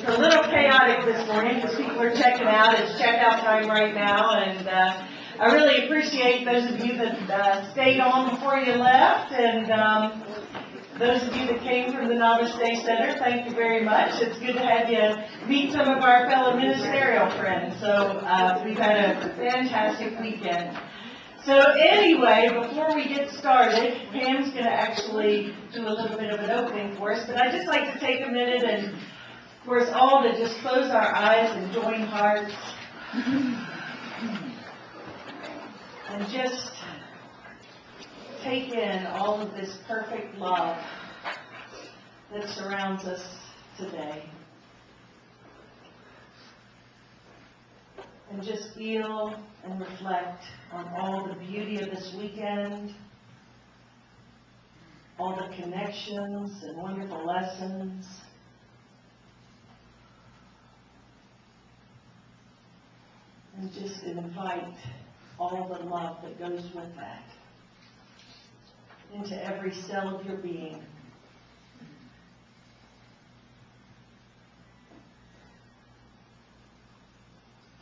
It's a little chaotic this morning because people are checking out. It's checkout time right now, and I really appreciate those of you that stayed on before you left, and those of you that came from the Namaste Center, thank you very much. It's good to have you meet some of our fellow ministerial friends. So we've had a fantastic weekend. So anyway, before we get started, Pam's going to actually do a little bit of an opening for us, but I'd just like to take a minute and for us all to just close our eyes and join hearts and just take in all of this perfect love that surrounds us today. And just feel and reflect on all the beauty of this weekend, all the connections and wonderful lessons, and just invite all the love that goes with that into every cell of your being.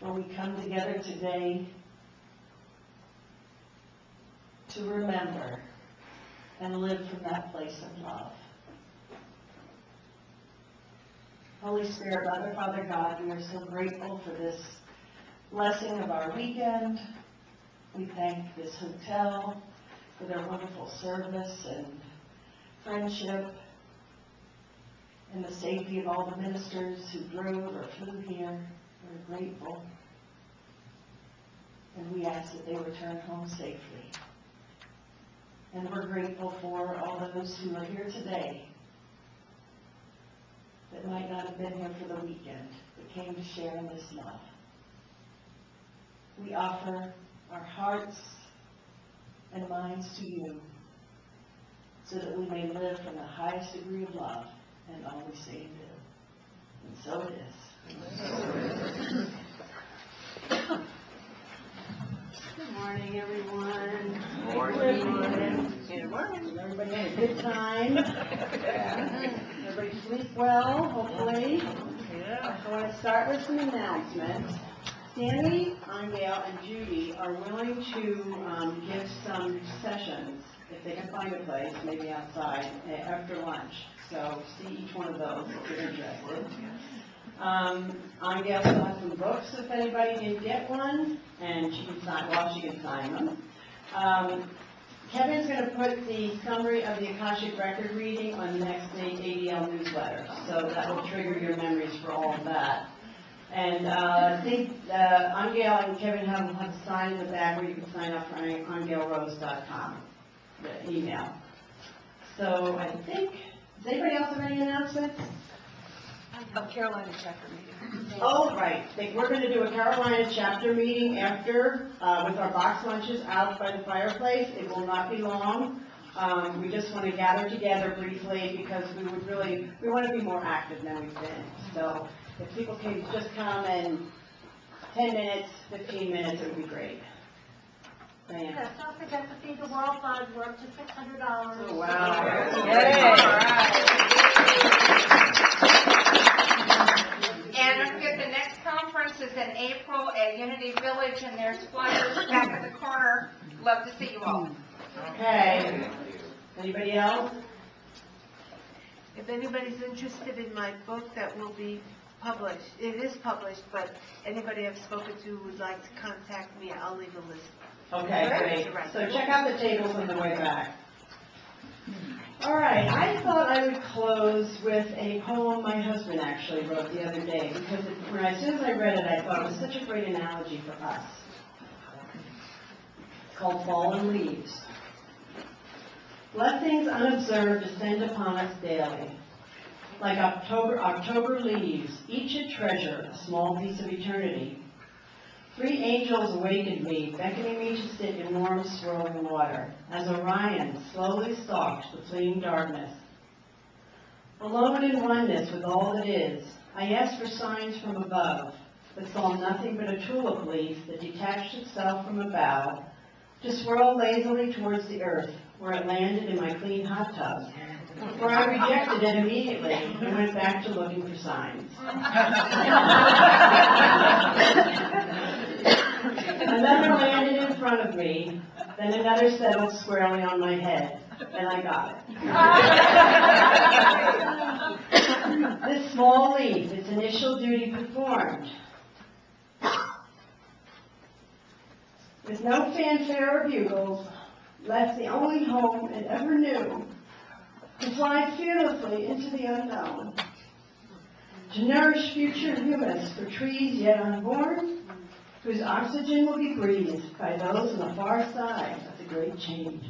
For we come together today to remember and live from that place of love. Holy Spirit, Mother, Father God, we are so grateful for this blessing of our weekend. We thank this hotel for their wonderful service and friendship and the safety of all the ministers who drove or flew here. We're grateful. And we ask that they return home safely. And we're grateful for all those who are here today that might not have been here for the weekend, but came to share in this love. We offer our hearts and minds to you so that we may live from the highest degree of love and all we say and do. And so it is. Good morning, everyone. Good morning. Good morning. Everybody had a good time. Everybody sleep well, hopefully. I want to start with some announcements. Sandy, Angel, and Judy are willing to give some sessions, if they can find a place, maybe outside, after lunch. So see each one of those if you're interested. Angel still has some books if anybody didn't get one, and she can sign them. Kevin's going to put the summary of the Akashic Record reading on the next day's ADL newsletter, so that will trigger your memories for all of that. And I think Angel and Kevin have a sign in the back where you can sign up for angelrose.com, the email. So I think, does anybody else have any announcements? Carolina chapter meeting. Oh, right. We're going to do a Carolina chapter meeting after, with our box lunches out by the fireplace. It will not be long. We just want to gather together briefly because we want to be more active than we've been. So if people can just come in 10 minutes, 15 minutes, it would be great. Diane. Yes, don't forget to feed the World Fund. We're up to $600. Oh, wow. And don't forget, the next conference is in April at Unity Village, and there's flyers back at the corner. Love to see you all. Okay. Anybody else? If anybody's interested in my book that will be published, it is published, but anybody I've spoken to would like to contact me, I'll leave a list. Okay, great. So check out the tables on the way back. All right, I thought I would close with a poem my husband actually wrote the other day, because as soon as I read it, I thought it was such a great analogy for us. It's called Fallen Leaves. Blessings unobserved descend upon us daily. Like October leaves, each a treasure, a small piece of eternity. 3 angels awakened me, beckoning me to sit in warm swirling water, as Orion slowly stalked the fleeing darkness. Alone in oneness with all that is, I asked for signs from above, but saw nothing but a tulip leaf that detached itself from a bough to swirl lazily towards the earth, where it landed in my clean hot tub, where I rejected it immediately and went back to looking for signs. Another landed in front of me, then another settled squarely on my head, and I got it. This small leaf, its initial duty performed. With no fanfare or bugles, left the only home it ever knew, to fly fearlessly into the unknown, to nourish future humus for trees yet unborn, whose oxygen will be breathed by those on the far side of the great change.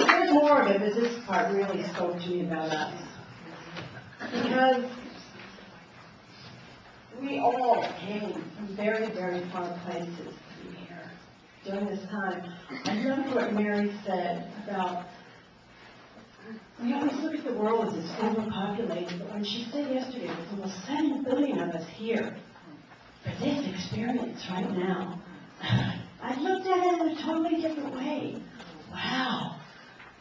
There's more of it, but this part really spoke to me about us. Because we all came from very, very far places to be here during this time. I loved what Mary said about, we always look at the world as it's overpopulated, but when she said yesterday, there's almost 7 billion of us here for this experience right now, I looked at it in a totally different way. Wow.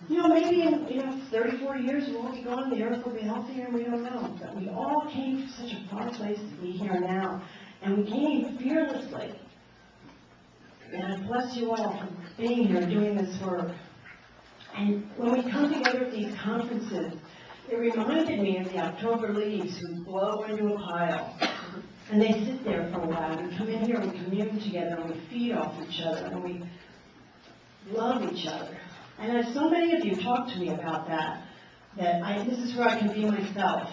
Maybe in 30, 40 years we'll all be gone, the earth will be healthier, and we don't know. But we all came from such a far place to be here now, and we came fearlessly. And I bless you all for being here doing this work. And when we come together at these conferences, it reminded me of the October leaves who blow into a pile. And they sit there for a while. We come in here and we commune together and we feed off each other and we love each other. And as so many of you talk to me about that this is where I can be myself.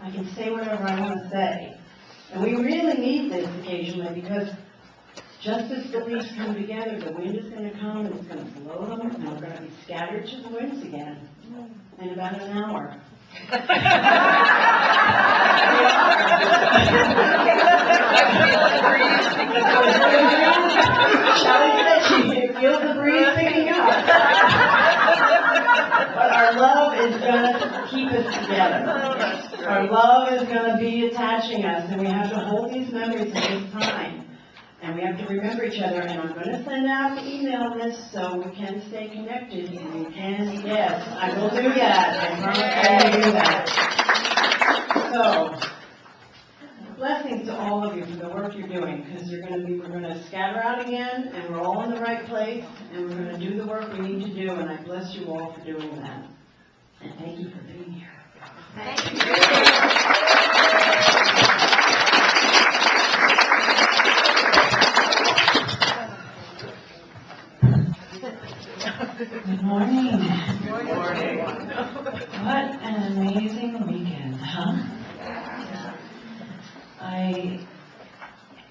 I can say whatever I want to say. And we really need this occasionally because just as the leaves come together, the wind is going to come and it's going to blow them and we're going to be scattered to the winds again in about an hour. Shelley said she feels the breeze picking up. But our love is going to keep us together. Our love is going to be attaching us, and we have to hold these memories at this time. And we have to remember each other, and I'm going to send out the email list so we can stay connected. And you can, yes, I will do that. I promise I will do that. So, blessings to all of you for the work you're doing, because we're going to scatter out again, and we're all in the right place, and we're going to do the work we need to do, and I bless you all for doing that. And thank you for being here. Thank you. Good morning. Good morning. What an amazing weekend, huh? I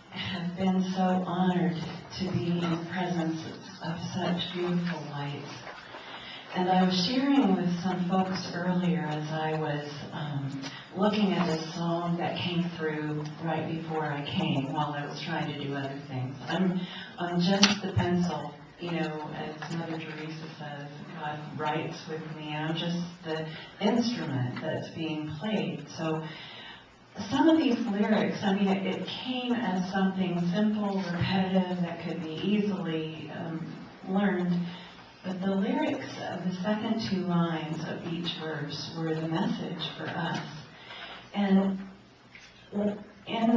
have been so honored to be in the presence of such beautiful lights. And I was sharing with some folks earlier as I was looking at this song that came through right before I came while I was trying to do other things. I'm just the pencil. As Mother Teresa says, God writes with me. I'm just the instrument that's being played. So some of these lyrics, it came as something simple, repetitive, that could be easily learned. But the lyrics of the second 2 lines of each verse were the message for us. And in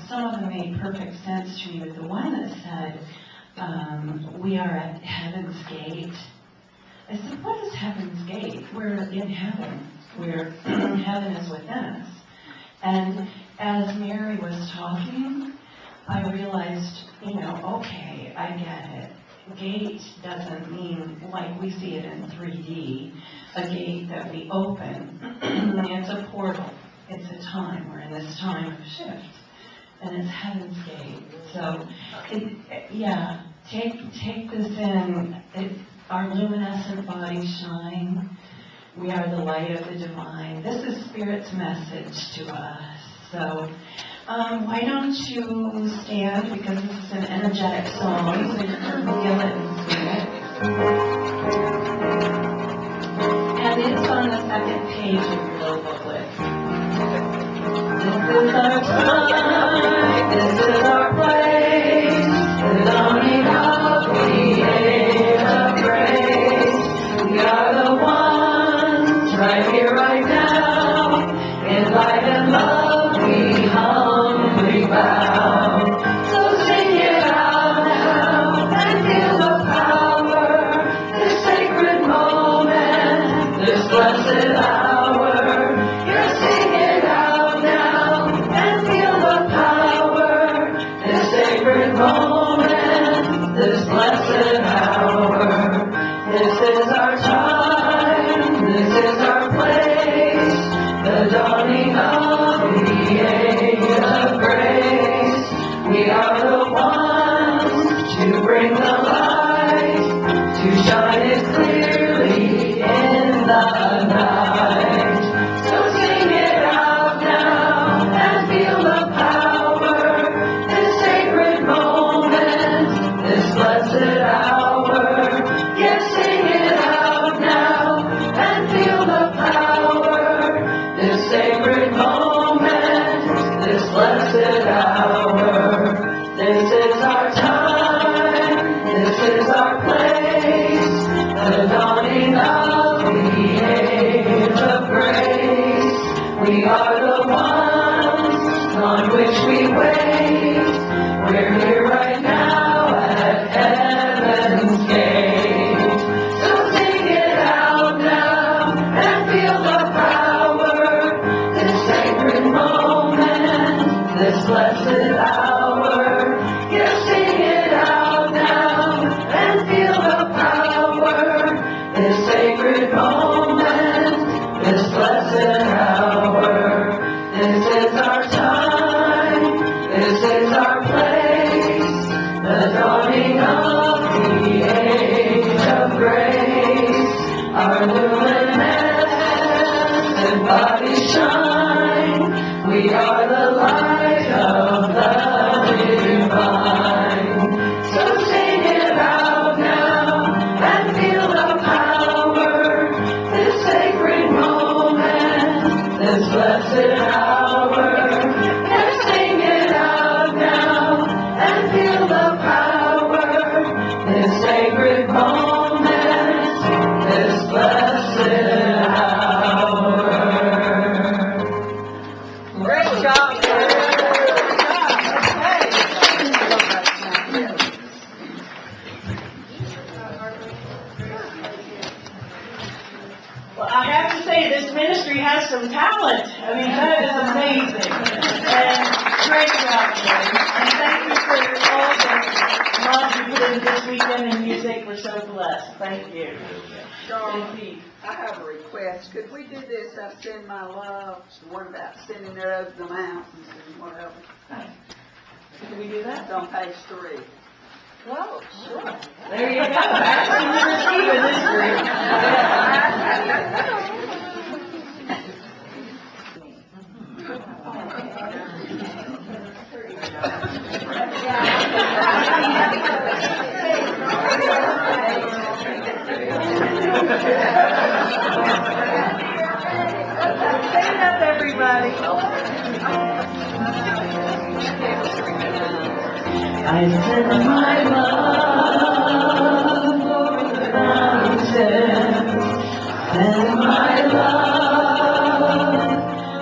some of them made perfect sense to me, but the one that said, we are at heaven's gate. I said, what is heaven's gate? We're in heaven. Heaven is within us. And as Mary was talking, I realized, okay, I get it. Gate doesn't mean like we see it in 3D, a gate that we open. It's a portal. It's a time. We're in this time of shift. And it's heaven's gate. So, take this in. Our luminescent bodies shine. We are the light of the divine. This is Spirit's message to us. So, why don't you stand, because this is an energetic song, so you can feel it and sing it. And it's on the second page of your little booklet. This is our time. This is our place, the dawning of the age of grace. We are the ones right here, right now. In light and love we humbly bow. So sing it out now and feel the power. This sacred moment, this blessed hour. Yes, sing it out now and feel the power. This sacred moment, this blessed hour. This is our time, this is our place, the dawning of the age of grace. We are the ones to bring the light, to shine it clearly in the night. So sing it out now and feel the power, this sacred moment, this blessed hour. Yes, sing it out now and feel the power, this sacred moment, this blessed hour. This is our time, this is our place, the dawning of the age of grace. We are the ones on which we wait. We're here right now at heaven's gate. So sing it out now and feel the power, this sacred moment, this blessed hour. Yes, sing it out now and feel the power, this sacred moment, this blessed hour. This is our time, this is our place, the dawning of the age of grace. Our luminous and bodies shine. We are the light of the divine. So sing it out now and feel the power, this sacred moment, this blessed hour. Yes, sing it out now and feel the power, this sacred moment, this blessed hour. Great job, Well, I have to say, this ministry has some talent. I mean, that is amazing. And great job, Lori. And thank you for all the love you put into this weekend in music. We're so blessed. Thank you. Darling, I have a request. Could we do this, I send my love, the one about sending it over the mountains and whatever? Can we do that? It's on page 3. Well, sure. There you go. Actually, we're receiving this group. Stand up, everybody. I send my love over the mountains, send my love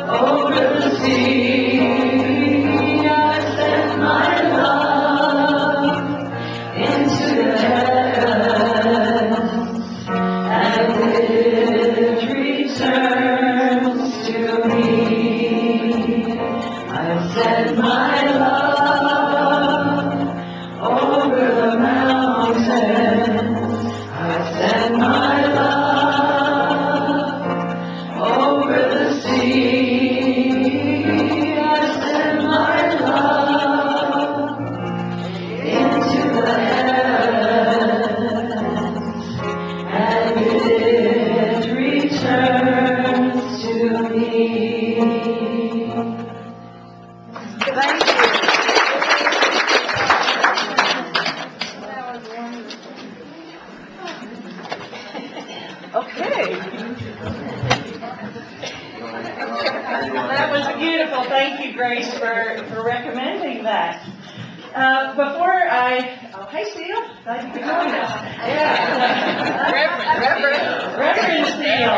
over the sea. I send my love into the heavens, and it returns to me. I send my love over the mountains. I send my love over the sea. I send my love into the heavens, and it returns to me. Thank you. Okay. That was beautiful. Thank you, Grace, for recommending believe that. Before hi, Seal. Glad you could join us. Yeah. Reverend Seal.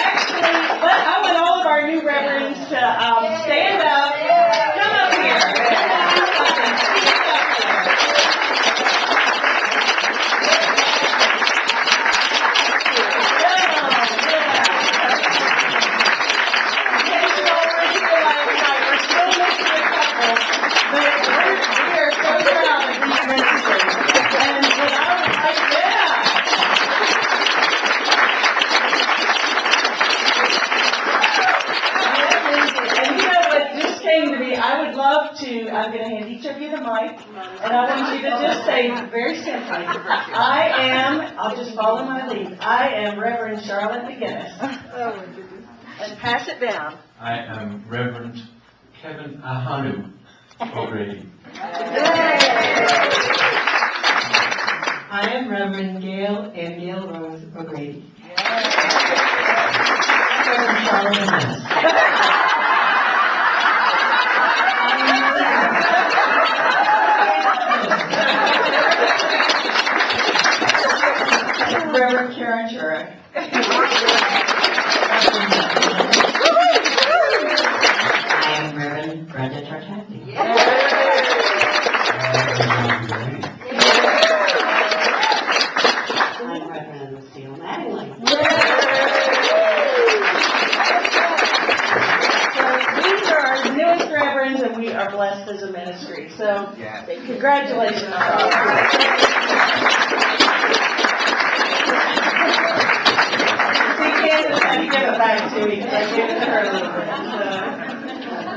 Actually, I want all of our new reverends to stand up. Come up here. I'm going to hand each of you the mic, and I want you to just say very simply, I'll just follow my lead, I am Reverend Charlotte McGinnis. And pass it down. I am Reverend Kevin Ahanu O'Grady. I am Reverend Gail and Gail Rose O'Grady. Reverend Charlotte McGinnis. Reverend Karen Turek. I am Reverend Brenda Tartaglia. I'm Reverend Seal Magley. So these are our newest reverends, and we are blessed as a ministry. So congratulations. I give it back to me because I gave it to her a little bit.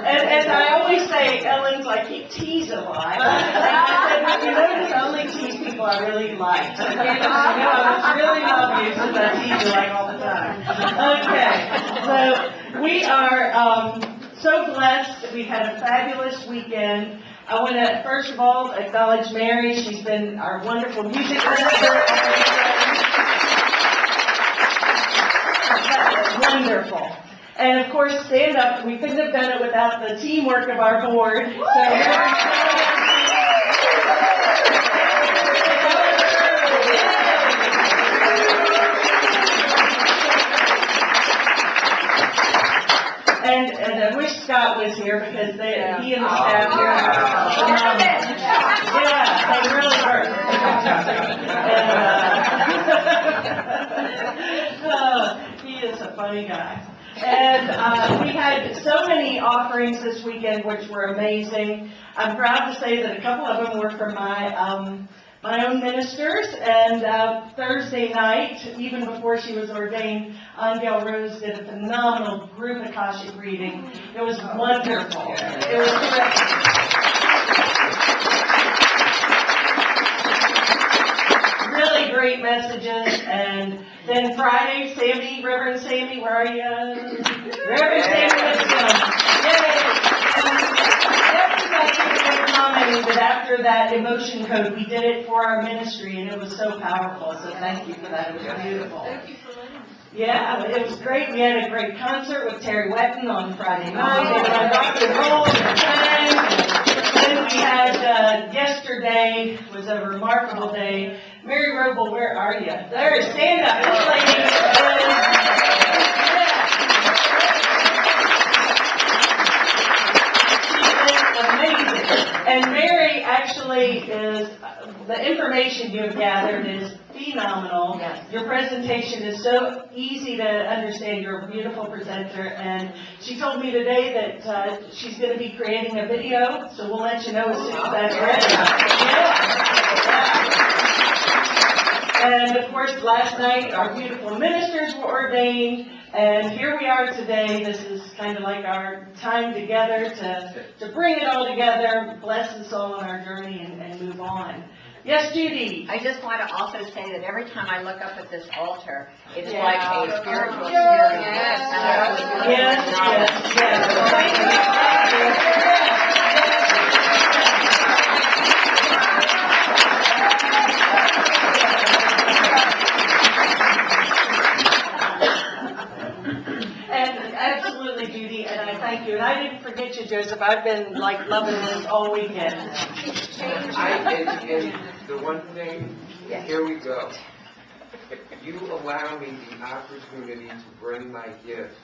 And I always say, Ellen's like, you tease a lot. I said, you notice I only tease people I really like. So I really love you since I tease you like all the time. Okay, so we are so blessed. We've had a fabulous weekend. I want to, first of all, acknowledge Mary. She's been our wonderful music director. Wonderful. And of course, stand up. We couldn't have done it without the teamwork of our board. And I wish Scott was here because he and the staff here are phenomenal. Yeah, they really work. He is a funny guy. And we had so many offerings this weekend, which were amazing. I'm proud to say that a couple of them were from my own ministers. And Thursday night, even before she was ordained, Angel Rose did a phenomenal group Akashic reading. It was wonderful. It was really great messages. And then Friday, Reverend Sammy, where are you? Reverend Sammy Everybody commented that after that emotion code, we did it for our ministry, and it was so powerful. So thank you for that. It was beautiful. Thank you for letting me. Yeah, it was great. We had a great concert with Terry Wetton on Friday night. They were rock and roll and sang. Then we had yesterday was a remarkable day. Mary Roble, where are you? There, stand up, this lady. Amazing. And Mary actually is, the information you've gathered is phenomenal. Yes. Your presentation is so easy to understand. You're a beautiful presenter. And she told me today that she's going to be creating a video, so we'll let you know as soon as that's ready. Yeah. And of course, last night our beautiful ministers were ordained. And here we are today. This is kind of like our time together to bring it all together, bless us all on our journey, and move on. Yes, Judy? I just want to also say that every time I look up at this altar, it's like a spiritual experience. worship. I've been like loving this all weekend. And the one thing, here we go. You allow me the opportunity to bring my gift,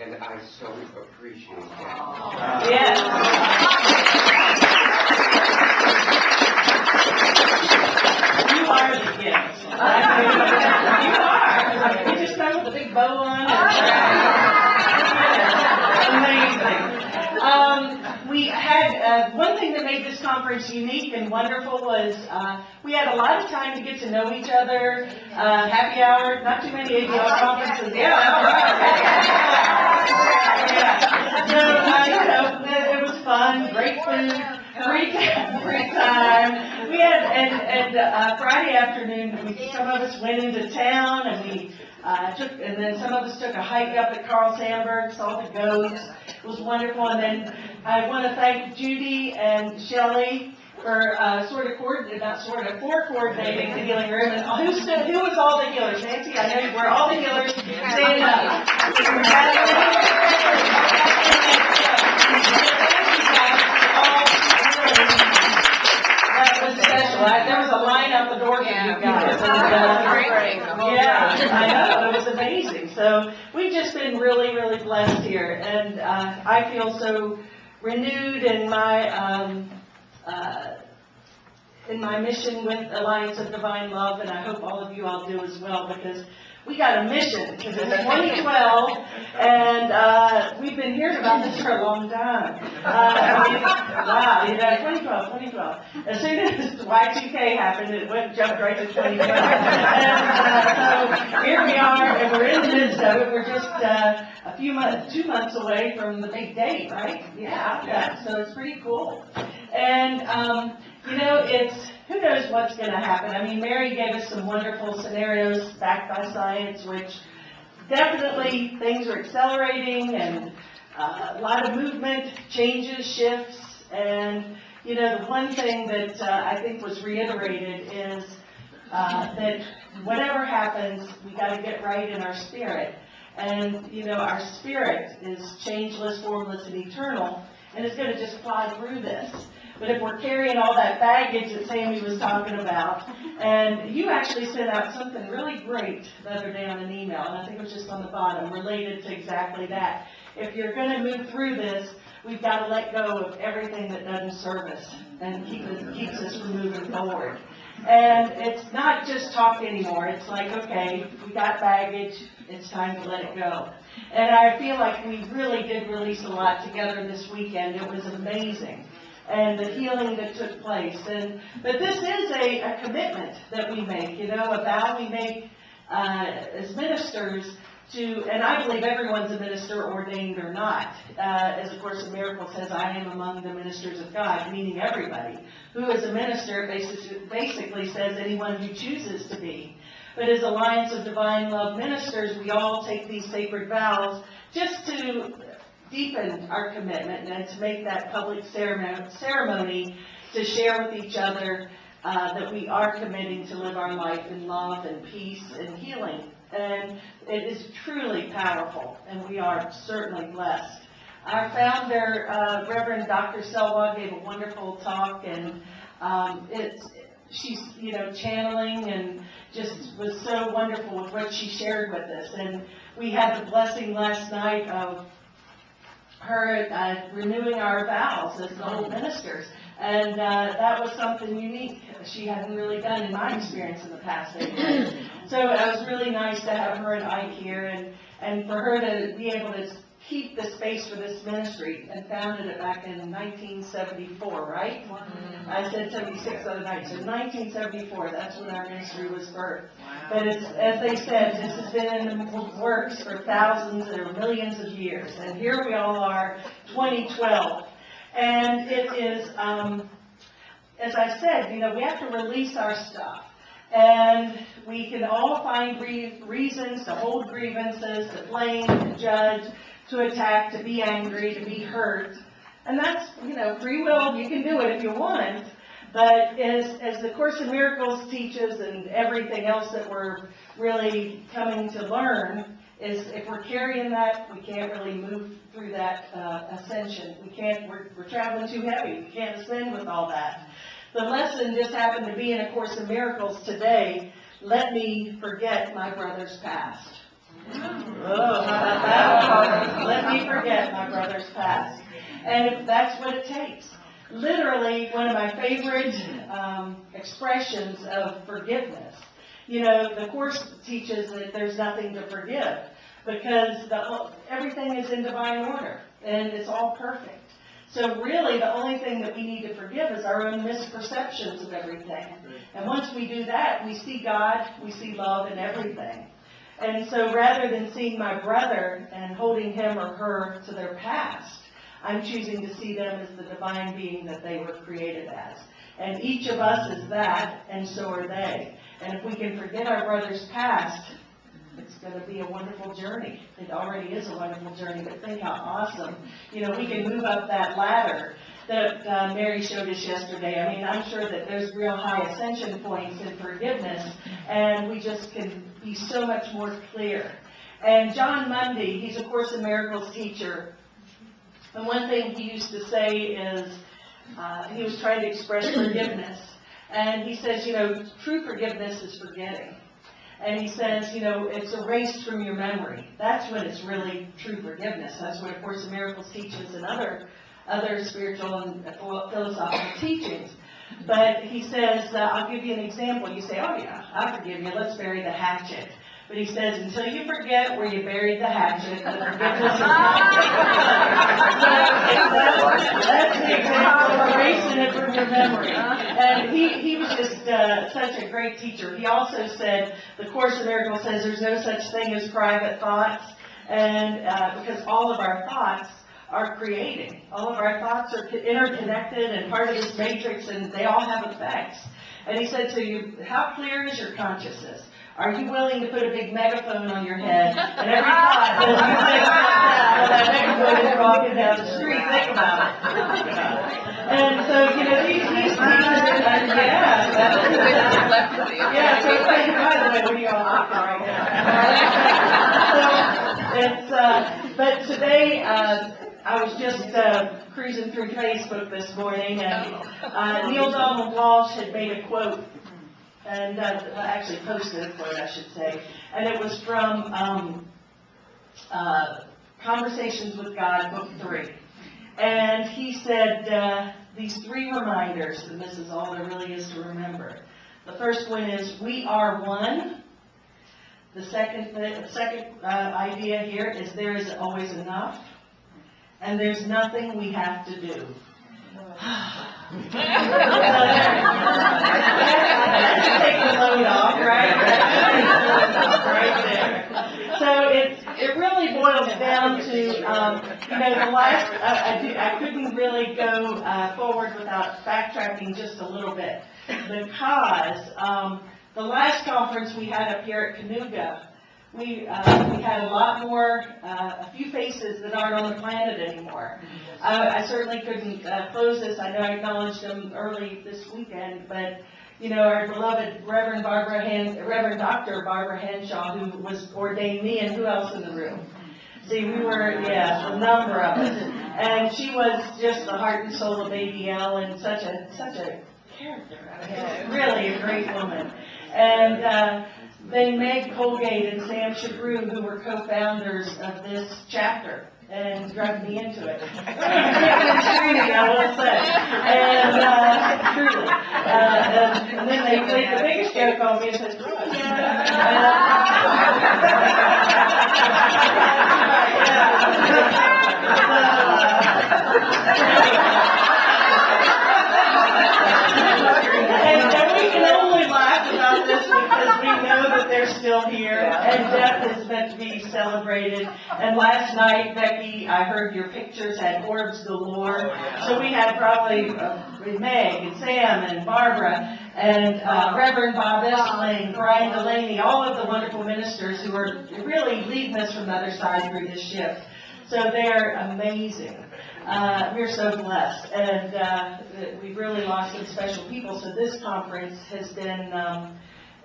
and I so appreciate that. Yes. You are the gift. You are. You just come with a big bow on. Amazing. We had, one thing that made this conference unique and wonderful was, we had a lot of time to get to know each other, happy hour, not too many ABL conferences. Yeah, all right. Yeah. So, it was fun, great food, great time. We had, and Friday afternoon, some of us went into town and and then some of us took a hike up at Carl Sandburg, saw the goats. It was wonderful. And then I want to thank Judy and Shelley for for coordinating the healing room. And who was all the healers? Nancy, I know you were all the healers. Stand up. That was special. There was a line out the door for you guys. Yeah, I know. It was amazing. So we've just been really, really blessed here. And I feel so renewed in my mission with Alliance of Divine Love, and I hope all of you all do as well, because we got a mission, because it's 2012, and we've been hearing about this for a long time. Wow, 2012. As soon as Y2K happened, it jumped right to 2012. And so here we are, and we're in the midst of it. We're just a few months, 2 months away from the big date, right? Yeah, so it's pretty cool. And, who knows what's going to happen. I mean, Mary gave us some wonderful scenarios backed by science, which definitely things are accelerating, and a lot of movement, changes, shifts. And, the one thing that I think was reiterated is that whatever happens, we got to get right in our spirit. And, our spirit is changeless, formless, and eternal, and it's going to just fly through this. But if we're carrying all that baggage that Sammy was talking about, and you actually sent out something really great the other day on an email, and I think it was just on the bottom, related to exactly that. If you're going to move through this, we've got to let go of everything that doesn't serve us and keeps us from moving forward. And it's not just talk anymore. It's like, okay, we got baggage, it's time to let it go. And I feel like we really did release a lot together this weekend. It was amazing. And the healing that took place. But this is a commitment that we make, a vow we make as ministers to, and I believe everyone's a minister, ordained or not. As A Course in Miracles says, I am among the ministers of God, meaning everybody. Who is a minister basically says anyone who chooses to be. But as Alliance of Divine Love ministers, we all take these sacred vows just to deepen our commitment and to make that public ceremony to share with each other that we are committing to live our life in love and peace and healing. And it is truly powerful, and we are certainly blessed. Our founder, Reverend Dr. Selwa, gave a wonderful talk, and she's, channeling and just was so wonderful with what she shared with us. And we had the blessing last night of her renewing our vows as old ministers. And that was something unique she hadn't really done in my experience in the past 8 years. So it was really nice to have her and Ike here, and for her to be able to keep the space for this ministry, and founded it back in 1974, right? I said 76 the other night, so 1974, that's when our ministry was birthed. But it's, as they said, this has been in the works for thousands or millions of years, and here we all are, 2012. And it is, as I said, we have to release our stuff. And we can all find reasons to hold grievances, to blame, to judge, to attack, to be angry, to be hurt. And that's, free will. You can do it if you want. But as the Course in Miracles teaches, and everything else that we're really coming to learn, is if we're carrying that, we can't really move through that ascension. We're traveling too heavy. We can't ascend with all that. The lesson just happened to be in A Course in Miracles today. Let me forget my brother's past. Oh, how about that? Let me forget my brother's past. And that's what it takes. Literally, one of my favorite expressions of forgiveness. You know, the Course teaches that there's nothing to forgive because everything is in divine order and it's all perfect. So really, the only thing that we need to forgive is our own misperceptions of everything. And once we do that, we see God, we see love in everything. And so rather than seeing my brother and holding him or her to their past, I'm choosing to see them as the divine being that they were created as. And each of us is that, and so are they. And if we can forget our brother's past, it's going to be a wonderful journey. It already is a wonderful journey, but think how awesome. You know, we can move up that ladder that Mary showed us yesterday. I mean, I'm sure that there's real high ascension points in forgiveness, and we just can be so much more clear. And John Mundy, he's a Course in Miracles teacher, and one thing he used to say is, he was trying to express forgiveness. And he says, you know, true forgiveness is forgetting. And he says, you know, it's erased from your memory. That's when it's really true forgiveness. That's what A Course in Miracles teaches and other spiritual and philosophical teachings. But he says, I'll give you an example. You say, oh yeah, I forgive you. Let's bury the hatchet. But he says, until you forget where you buried the hatchet, the forgiveness is not that's the example of erasing it from your memory. And he was just such a great teacher. He also said, the Course in Miracles says there's no such thing as private thoughts, and because all of our thoughts are creating. All of our thoughts are interconnected and part of this matrix, and they all have effects. And he said to you, how clear is your consciousness? Are you willing to put a big megaphone on your head? And every thought that you think about that megaphone is walking down the street, think about it. And so, you know, these teachers, so by the way, what are you all thinking right now? So, but today, I was just cruising through Facebook this morning, and Neil Donald Walsh had made a quote, and actually posted a quote, I should say, and it was from Conversations with God, Book 3. And he said these 3 reminders, and this is all there really is to remember. The first one is, we are one. The second idea here is there is always enough, and there's nothing we have to do. Let's take the load off, right? Right there. So it really boils down to, you know, the last, I couldn't really go forward without backtracking just a little bit, because the last conference we had up here at Canoga, we had a lot more, a few faces that aren't on the planet anymore. I certainly couldn't close this. I know I acknowledged them early this weekend, but you know, our beloved Reverend Dr. Barbara Henshaw, who was ordained me, and who else in the room? See, we were, a number of us, and she was just the heart and soul of ADL, and such a character. I mean, really a great woman. And then Meg Colgate and Sam Shabru, who were co-founders of this chapter, and drugged me into it. Screaming, I will say. And truly. And then they played the biggest joke on me and said, and we can only laugh about this because we know that they're still here, and death is meant to be celebrated. And last night, Becky, I heard your pictures had orbs galore. So we had probably Meg and Sam and Barbara and Reverend Bob Essling, Brian Delaney, all of the wonderful ministers who are really leading us from the other side through this shift. So they're amazing. We're so blessed, and we've really lost some special people. So this conference has been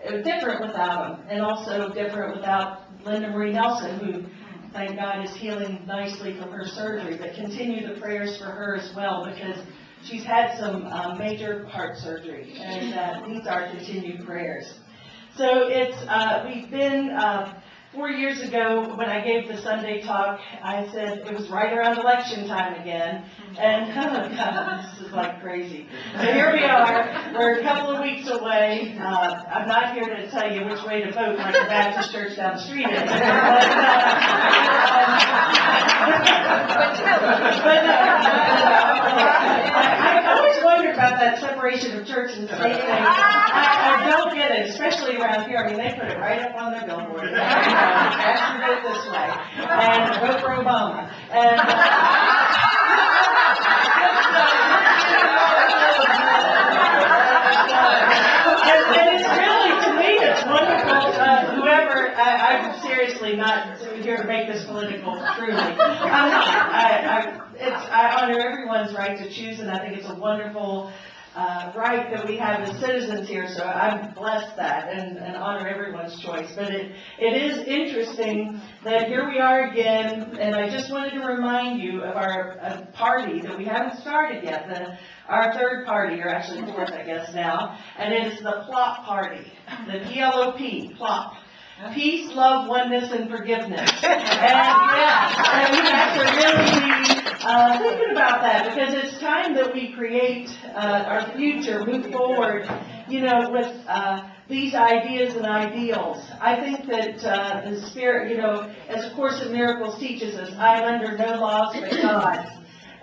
it was different without him, and also different without Linda Marie Nelson, who, thank God, is healing nicely from her surgery. But continue the prayers for her as well, because she's had some major heart surgery, and needs our continued prayers. So we've been, 4 years ago, when I gave the Sunday talk, I said it was right around election time again, and oh God, this is like crazy. So here we are, we're a couple of weeks away. I'm not here to tell you which way to vote like the Baptist church down the street is. I always wonder about that separation of church and state thing. I don't get it, especially around here. I mean, they put it right up on their billboard. Pastor vote this way, and vote for Obama. And it's really, to me, it's wonderful. I'm seriously not here to make this political, truly. I'm not. I honor everyone's right to choose, and I think it's a wonderful right that we have as citizens here, so I'm blessed that and honor everyone's choice. But it is interesting that here we are again, and I just wanted to remind you of our party that we haven't started yet, our third party, or actually fourth, I guess now, and it is the PLOP party, the PLOP, PLOP. Peace, love, oneness, and forgiveness. And we have to really be thinking about that, because it's time that we create our future, move forward, with these ideas and ideals. I think that the Spirit, as A Course in Miracles teaches us, I am under no laws but God's.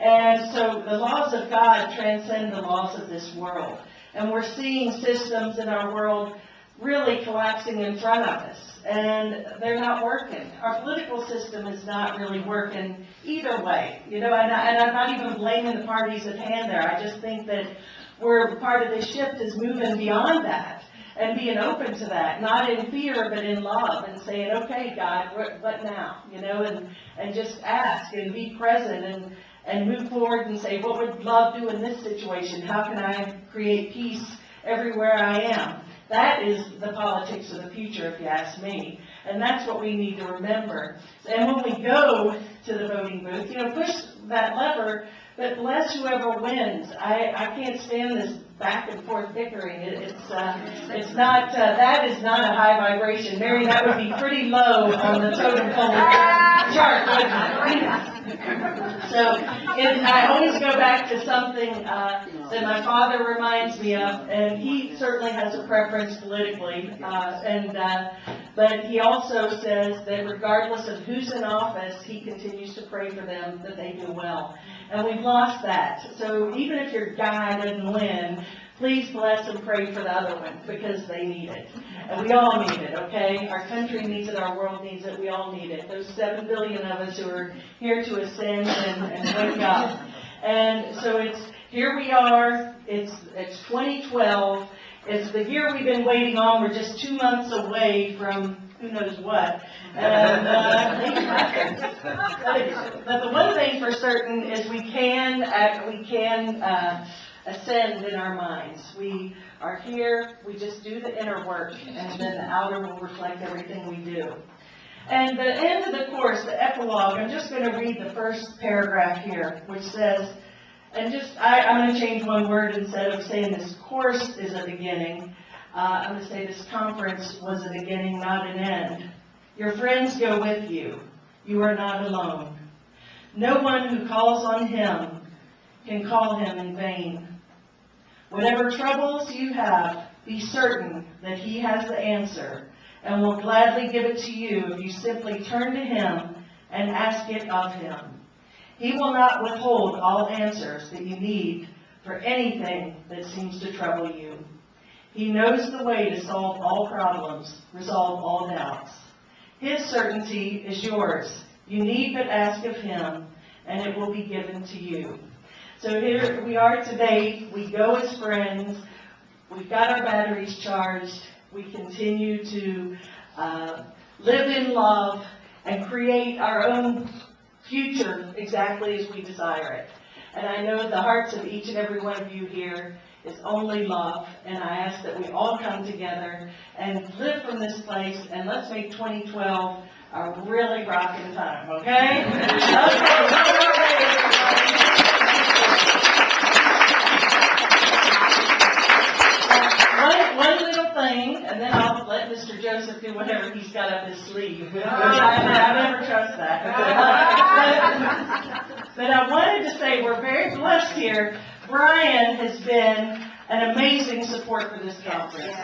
And so the laws of God transcend the laws of this world. And we're seeing systems in our world really collapsing in front of us, and they're not working. Our political system is not really working either way, and I'm not even blaming the parties at hand there. I just think that part of this shift is moving beyond that and being open to that, not in fear but in love, and saying, okay, God, what now, and just ask and be present and move forward and say, what would love do in this situation? How can I create peace everywhere I am? That is the politics of the future, if you ask me. And that's what we need to remember. And when we go to the voting booth, push that lever, but bless whoever wins. I can't stand this back and forth bickering. It's not, that is not a high vibration. Mary, that would be pretty low on the totem pole chart, wouldn't it? So I always go back to something that my father reminds me of, and he certainly has a preference politically, but he also says that regardless of who's in office, he continues to pray for them that they do well. And we've lost that. So even if your guy doesn't win, please bless and pray for the other one, because they need it. And we all need it, okay? Our country needs it, our world needs it, we all need it. Those 7 billion of us who are here to ascend and wake up. And so here we are, it's 2012, it's the year we've been waiting on. We're just 2 months away from who knows what. And but the one thing for certain is we can ascend in our minds. We are here, we just do the inner work, and then the outer will reflect everything we do. And the end of the course, the epilogue, I'm just going to read the first paragraph here, which says, I'm going to change one word. Instead of saying this course is a beginning, I'm going to say this conference was a beginning, not an end. Your friends go with you. You are not alone. No one who calls on Him can call Him in vain. Whatever troubles you have, be certain that He has the answer and will gladly give it to you if you simply turn to Him and ask it of Him. He will not withhold all answers that you need for anything that seems to trouble you. He knows the way to solve all problems, resolve all doubts. His certainty is yours. You need but ask of Him, and it will be given to you. So here we are today. We go as friends. We've got our batteries charged. We continue to live in love and create our own future exactly as we desire it. And I know the hearts of each and every one of you here It's only love, and I ask that we all come together and live from this place, and let's make 2012 a really rocking time, okay? One little thing, and then I'll let Mr. Joseph do whatever he's got up his sleeve. I never trust that. But I wanted to say we're very blessed here. Brian has been an amazing support for this conference.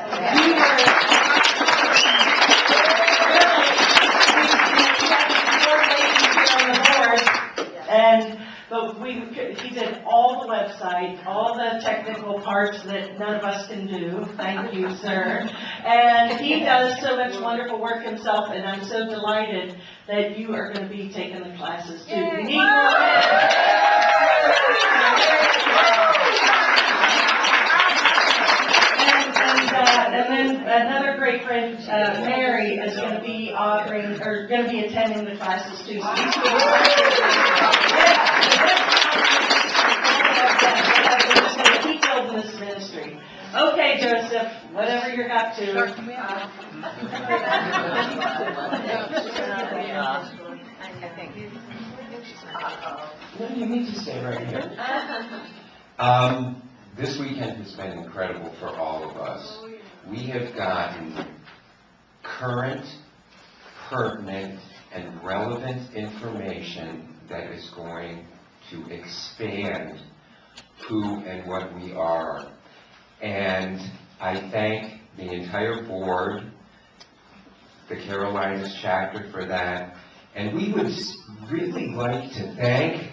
He did all the website, all the technical parts that none of us can do. Thank you, sir. And he does so much wonderful work himself, and I'm so delighted that you are going to be taking the classes too. We need more and then another great friend, Mary, is going to be attending the classes too. So keep building this ministry. Okay, Joseph, whatever you're up to. You need to stay right here. This weekend has been incredible for all of us. We have gotten current, pertinent, and relevant information that is going to expand who and what we are. And I thank the entire board, the Carolinas chapter for that. And we would really like to thank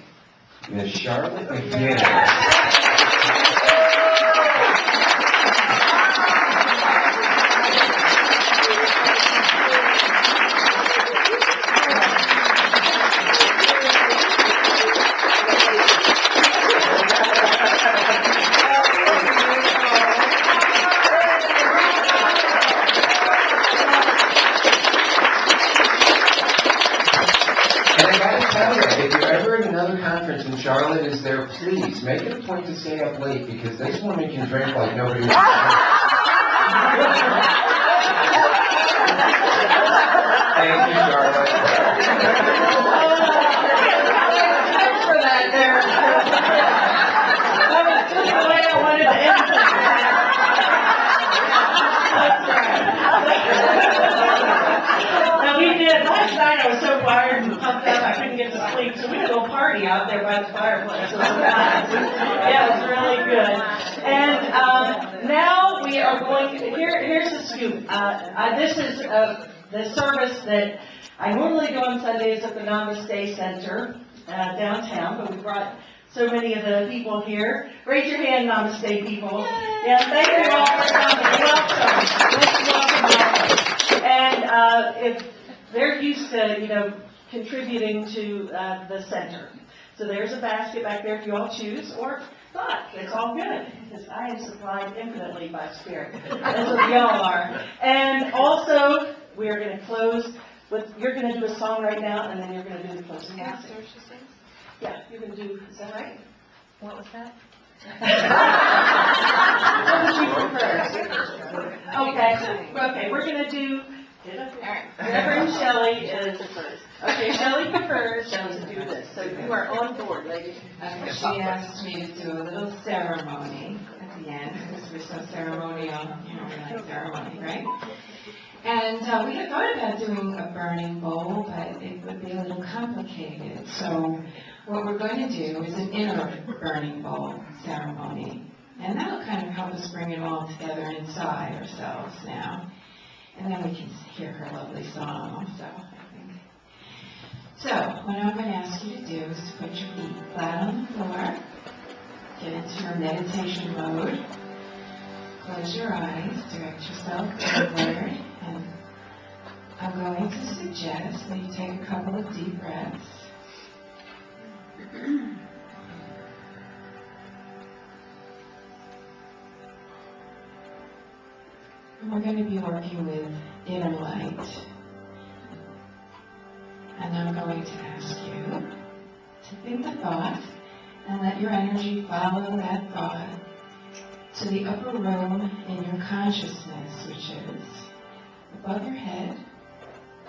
Ms. Charlotte McGinnis. And Charlotte is there, please make it a point to stay up late because this woman can drink like nobody else. Thank you, Charlotte. Thanks for that there. That was just the way I wanted to end it. Now we did, last night I was so wired and pumped up I couldn't get to sleep, so we had a little party out there by the fireplace. It was nice. Yeah, it was really good. And now we are going, here's the scoop. This is the service that I normally go on Sundays at the Namaste Center downtown, but we brought so many of the people here. Raise your hand, Namaste people. Yeah, thank you all for coming. Welcome. And if they're used to, contributing to the center. So there's a basket back there if you all choose, or not. It's all good, because I am supplied infinitely by Spirit, as we all are. And also, we are going to close with, you're going to do a song right now, and then you're going to do the closing message. Yeah, you're going to do, is that right? What was that? What would you prefer? Okay, we're going to do, Reverend Shelley is first. Okay, Shelley prefers to do this. So you are on board, ladies. She asked me to do a little ceremony at the end, because we're so ceremonial, we like ceremony, right? And we had thought about doing a burning bowl, but it would be a little complicated. So what we're going to do is an inner burning bowl ceremony. And that'll kind of help us bring it all together inside ourselves now. And then we can hear her lovely song also, I think. So, what I'm going to ask you to do is to put your feet flat on the floor, get into your meditation mode, close your eyes, direct yourself inward, and I'm going to suggest that you take a couple of deep breaths. And we're going to be working with inner light. And I'm going to ask you to think the thought and let your energy follow that thought to the upper room in your consciousness, which is above your head,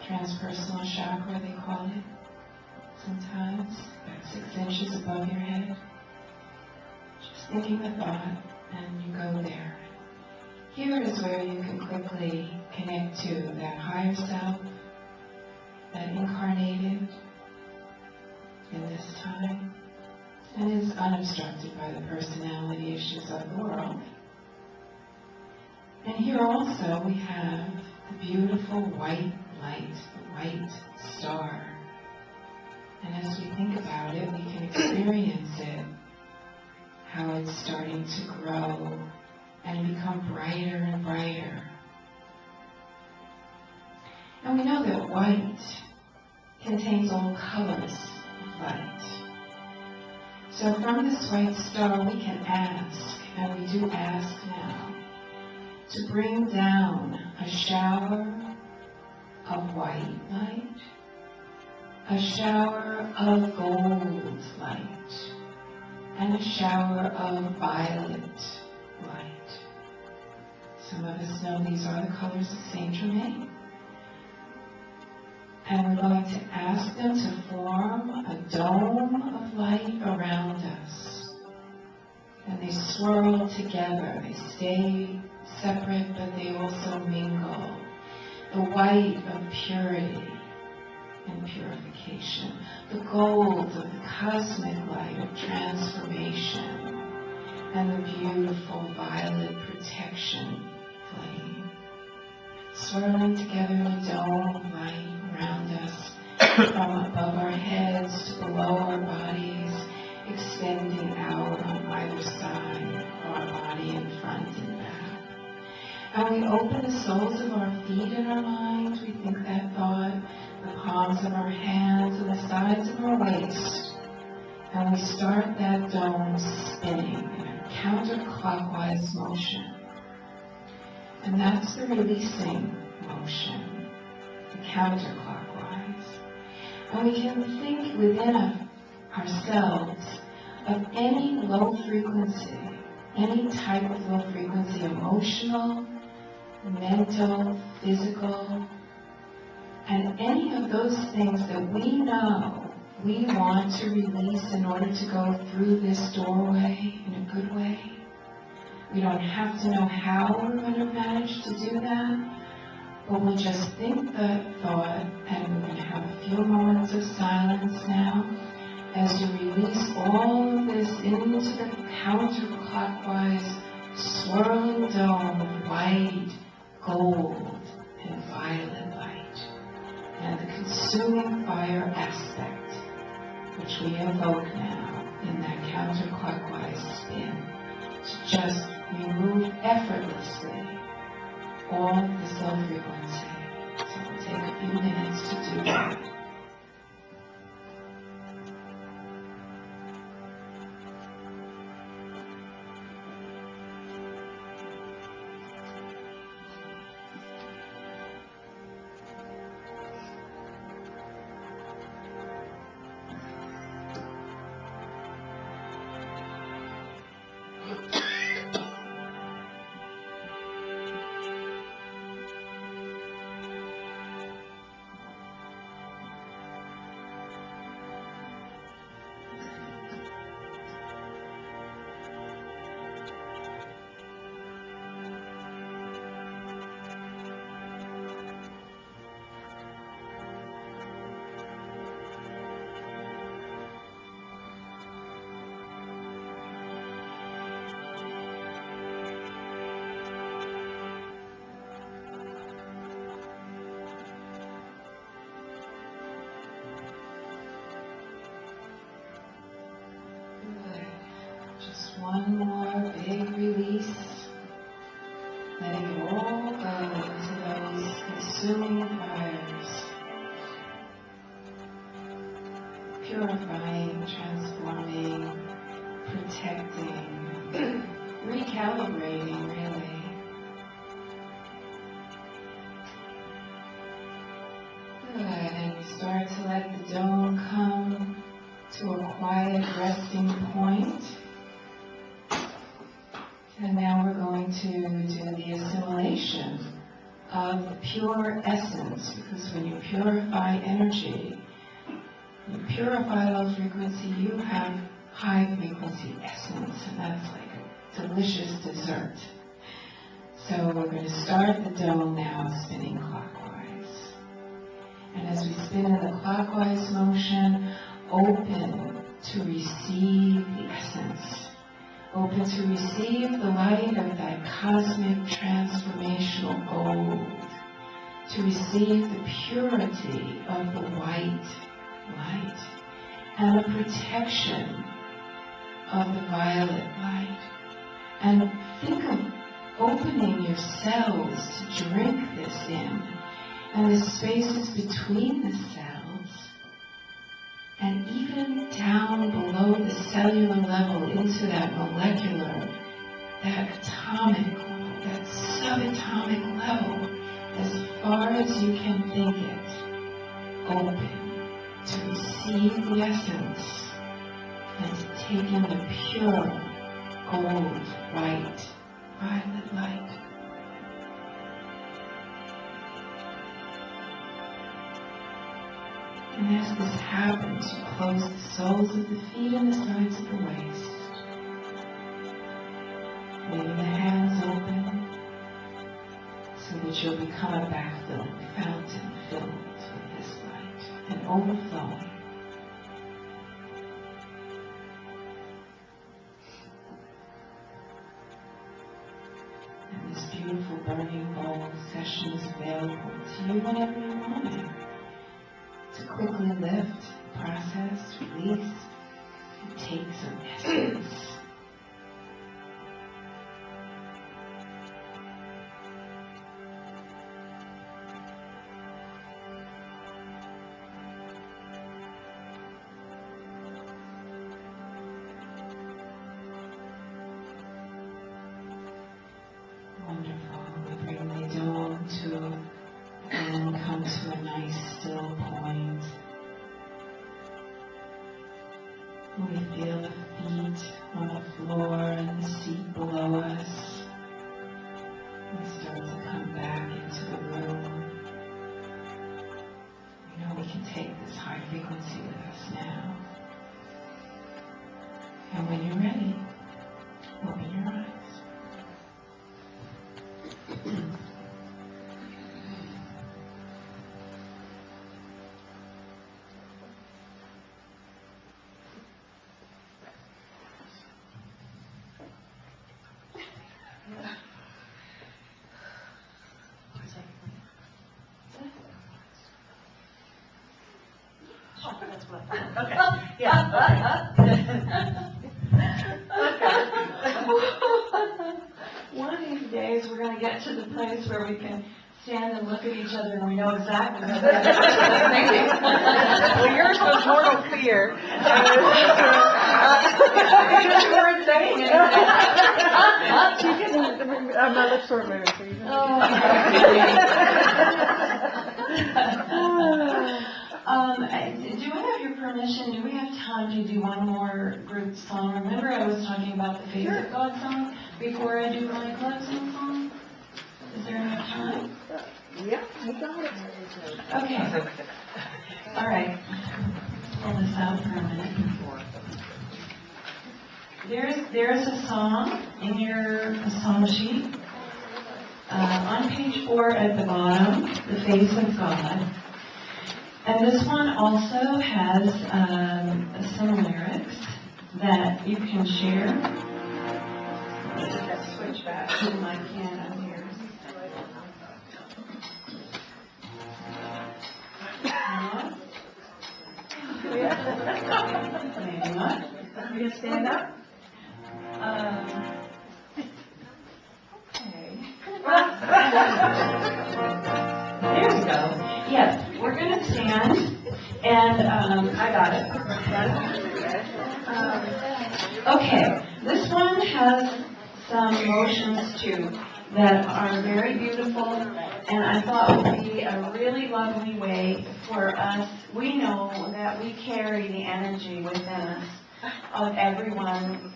transpersonal chakra they call it, sometimes, about 6 inches above your head. Just thinking the thought, and you go there. Here is where you can quickly connect to that higher self, that incarnated in this time, and is unobstructed by the personality issues of the world. And here also we have the beautiful white light, the white star. And as we think about it, we can experience it, how it's starting to grow and become brighter and brighter. And we know that white contains all colors of light. So from this white star we can ask, and we do ask now, to bring down a shower of white light, a shower of gold light, and a shower of violet light. Some of us know these are the colors of Saint Germain. And we're going to ask them to form a dome of light around us. And they swirl together. They stay separate, but they also mingle. The white of purity and purification. The gold of the cosmic light of transformation. And the beautiful violet protection flame. Swirling together in a dome of light around us, from above our heads to below our bodies, extending out on either side of our body, in front and back. And we open the soles of our feet in our mind. We think that thought, the palms of our hands and the sides of our waist. And we start that dome spinning in a counterclockwise motion. And that's the releasing motion, the counterclockwise. And we can think within ourselves of any low frequency, any type of low frequency, emotional, mental, physical, and any of those things that we know we want to release in order to go through this doorway in a good way. We don't have to know how we're going to manage to do that, but we'll just think that thought, and we're going to have a few moments of silence now as you release all of this into the counterclockwise swirling dome of white, gold, and violet light, and the consuming fire aspect, which we evoke now in that counterclockwise spin, to just remove effortlessly all this low frequency. So we'll take a few minutes to do that. One more big release, letting it all go into those consuming fires, purifying, transforming, protecting, recalibrating, really. Good, and you start to let the dome come to a quiet resting point. And now we're going to do the assimilation of the pure essence, because when you purify energy, you purify low frequency, you have high frequency essence, and that's like a delicious dessert. So we're going to start the dome now spinning clockwise. And as we spin in the clockwise motion, open to receive the essence. Open to receive the light of that cosmic transformational gold. To receive the purity of the white light and the protection of the violet light. And think of opening your cells to drink this in, and the spaces between the cells, and even down below the cellular level into that molecular, that atomic, that subatomic level, as far as you can think it, open to receive the essence and to take in the pure gold, white, violet light. And as this happens, you close the soles of the feet and the sides of the waist, leaving the hands open so that you'll become a backfilling fountain filled with this light and overflowing. And this beautiful burning bowl session is available to you whenever you want it. To quickly lift, process, release, and take some essence. Wonderful. We bring the dome to and come to a nice still point. We feel the feet on the floor and the seat below us. We start to come back into the room. We know we can take this high frequency with us now. And when you're ready, open your eyes. Okay, yeah. One of these days, we're going to get to the place where we can stand and look at each other and we know exactly what we're thinking. Well, yours was mortal fear. Because you weren't saying anything. My lips weren't moving, so you know. Do I have your permission? Do we have time to do one more group song? Remember I was talking about the Face of God song before I do my closing song? Is there enough time? Yeah, you got it. Okay. All right. Pull this out for a minute. There's a song in your song sheet. On page 4 at the bottom, the Face of God. And this one also has some lyrics that you can share. Let's switch back to my piano here. Maybe not. You gonna stand up? Okay. There we go. Yes, we're going to stand, and I got it. Okay, this one has some motions too that are very beautiful, and I thought would be a really lovely way for us. We know that we carry the energy within us of everyone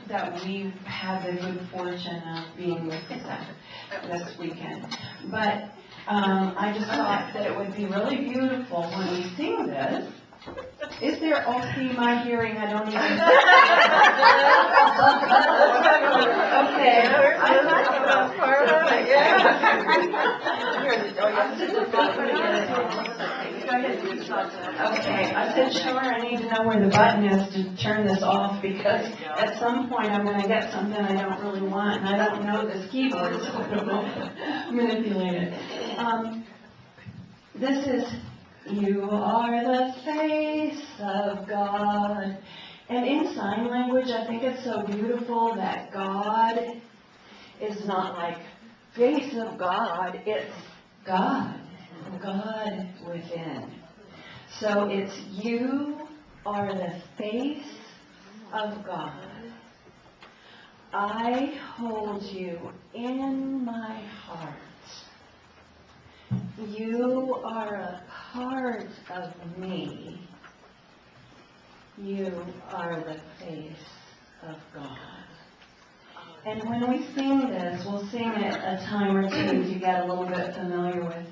that we had the good fortune of being with them this weekend. But I just thought that it would be really beautiful when we sing this. Is there, oh, see, my hearing, I don't even. Okay. Okay, I said, sure, I need to know where the button is to turn this off, because at some point I'm gonna get something I don't really want, and I don't know this keyboard, so I don't know how to manipulate it. This is, you are the face of God. And in sign language, I think it's so beautiful that God is not like face of God, it's God, God within. So it's you are the face of God. I hold you in my heart. You are a part of me. You are the face of God. And when we sing this, we'll sing it a time or two to get a little bit familiar with.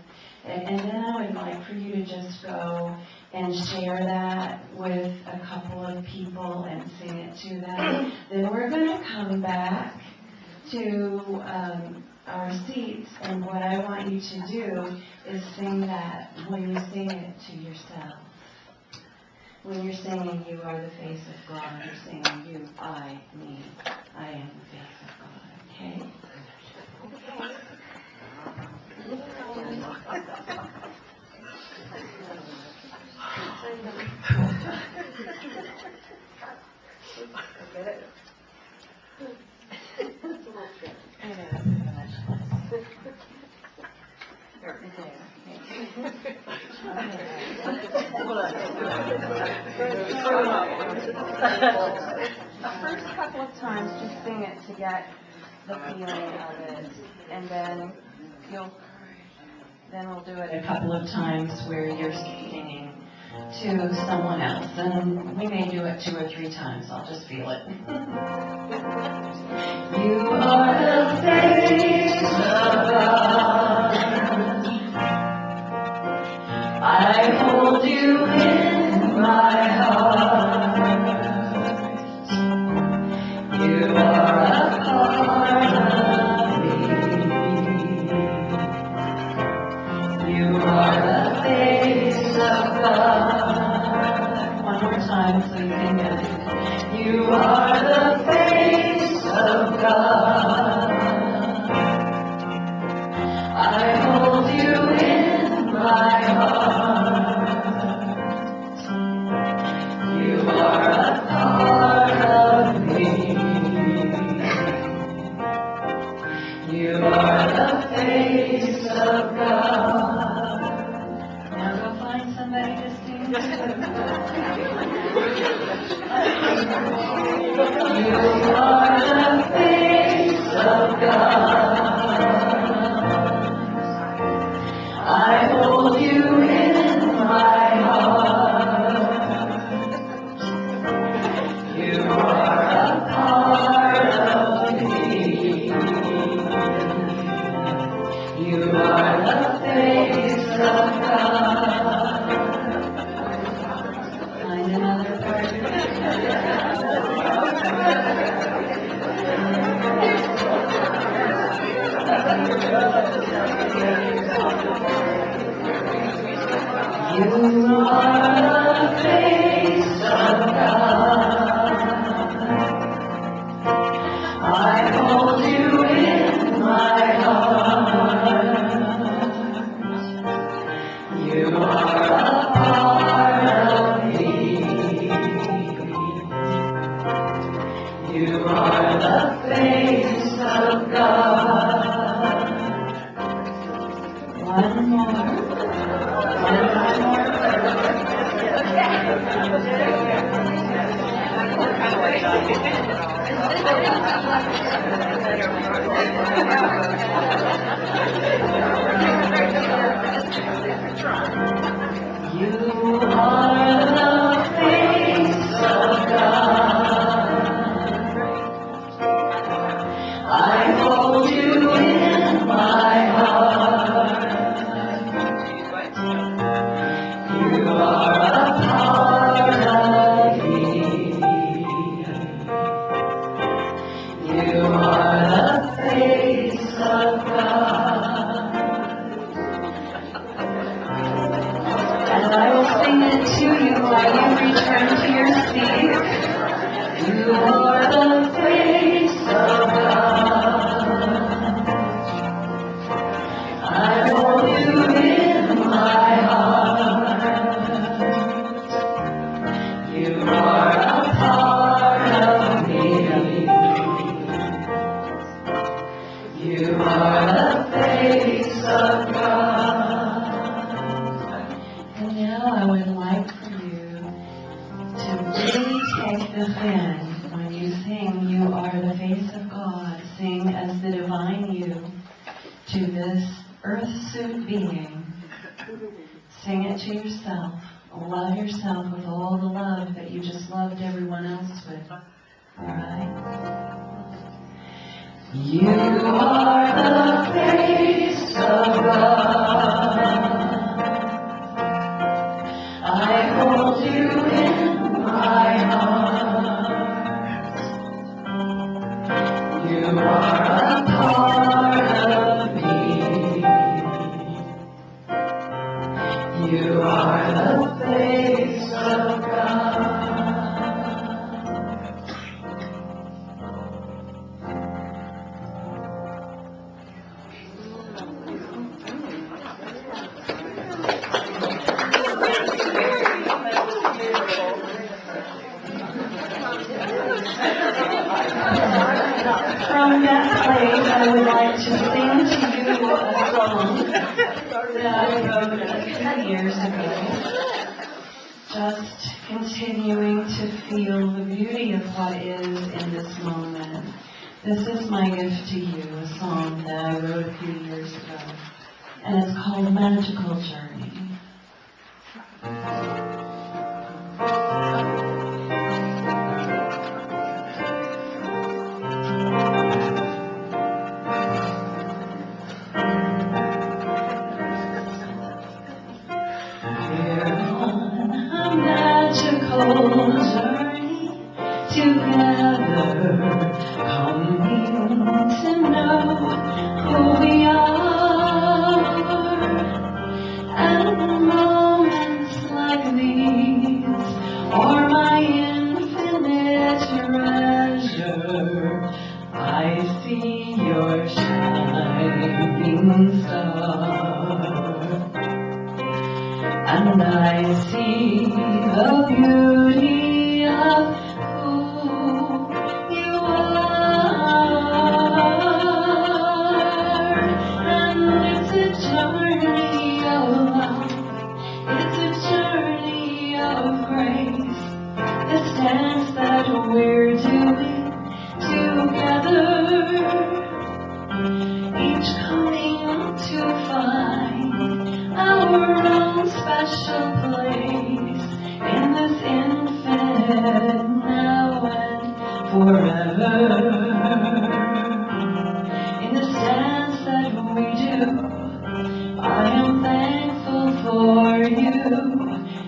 And then I would like for you to just go and share that with a couple of people and sing it to them. Then we're going to come back to our seats, and what I want you to do is sing that when you sing it to yourself. When you're singing, you are the face of God, you're singing, you, I, me, I am the face of God, okay? The first couple of times, just sing it to get the feeling of it, and then we'll do it a couple of times where you're singing to someone else, and we may do it 2 or 3 times. I'll just feel it. You are the face of God. I hold you in my heart. You are a part of me. You are the face of God. One more time so you can get it. You are the face of God. I hold you in my heart. You are a part of me. You are the face of God. Now go find somebody to sing to. You are the face of God. I hold you in my heart. You are a part of me. You are the face of God. Find another part. You are the face of God. I hold you in my heart. You are a part of me. You are the face of God. One more. You are the face of God. You are the face of God. As I will sing it to you while you return to your seat. You are the face of God. I hold you in my heart. You are a part of me. You are the face of God. And now I would like for you to really take this in. When you sing, you are the face of God, sing as the divine you to this earth suit being. Sing it to yourself. Love yourself with all the love that you just loved everyone else with. Alright? You are the face of God. I hold you in my heart. You are a part of me. You are the face of God. From that place, I would like to sing to you a song that I wrote a few years ago. Just continuing to feel the beauty of what is in this moment. This is my gift to you, a song that I wrote a few years ago. And it's called Magical Journey. Journey together, coming to know who we are. And moments like these are my infinite treasure. I see your shining star, and I see the beauty of who you are. And it's a journey of love, it's a journey of grace, this dance that we're doing together, each coming to find our own special place in this infinite now and forever. In this dance that we do, I am thankful for you,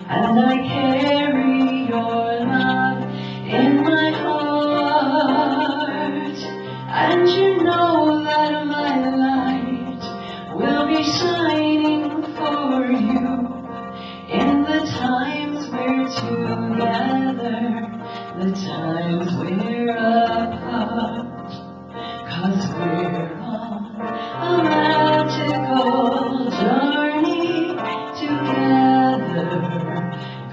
and I carry your love in my heart. And you know that my light will be shining for you in the times we're together, the times we're apart, 'cause we're on a magical journey together,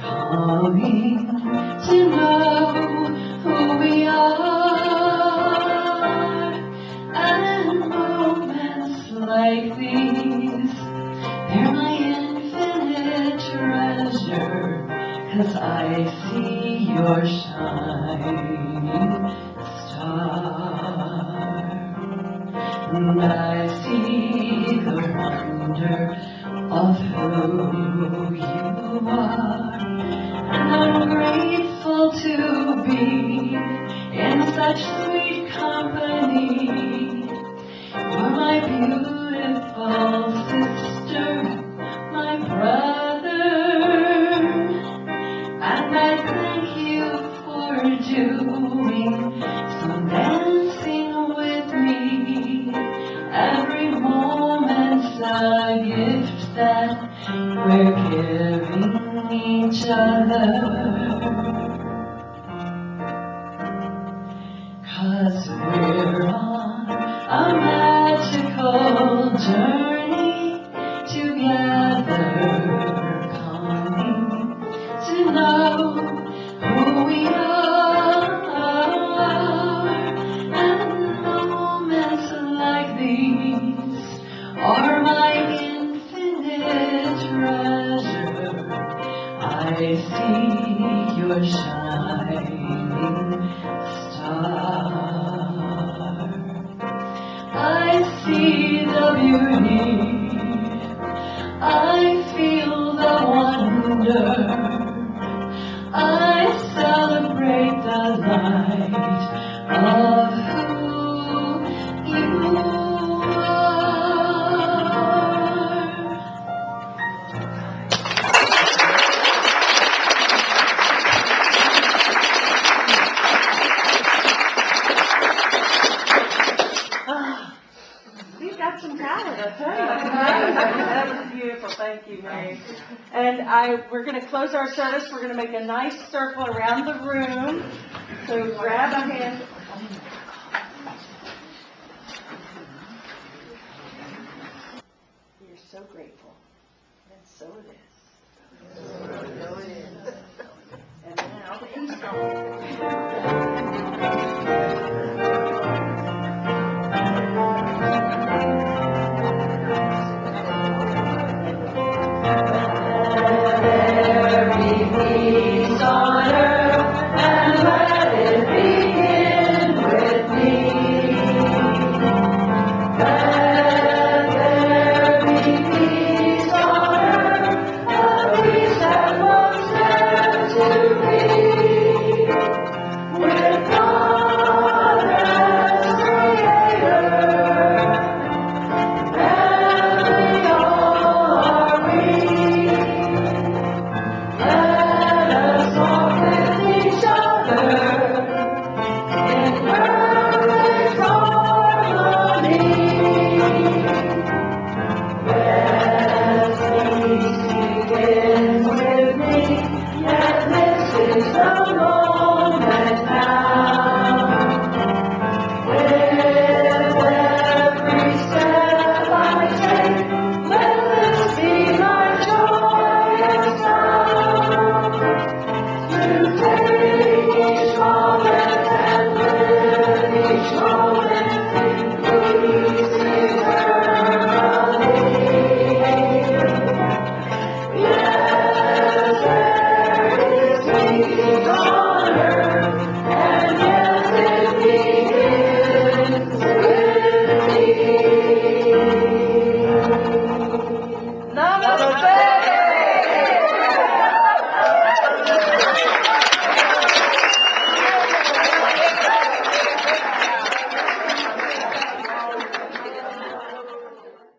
coming to know who we are. And moments like these, they're my infinite treasure, 'cause I see your shining star, and I see the wonder of who you are. And I'm grateful to be in such sweet company. You're my beautiful sister, my brother, and I thank you for doing some dancing we're giving each other. 'Cause we're on a magical journey together, coming to know who we are. And moments like these are my infinite treasure. I see your shining star. I see the beauty, I feel the wonder, I celebrate the light of who you are. We've got some talent, I'll tell you. That was beautiful, thank you, Mary. And we're going to close our service, we're going to make a nice circle around the room. So grab a hand. You're so grateful, and so it is.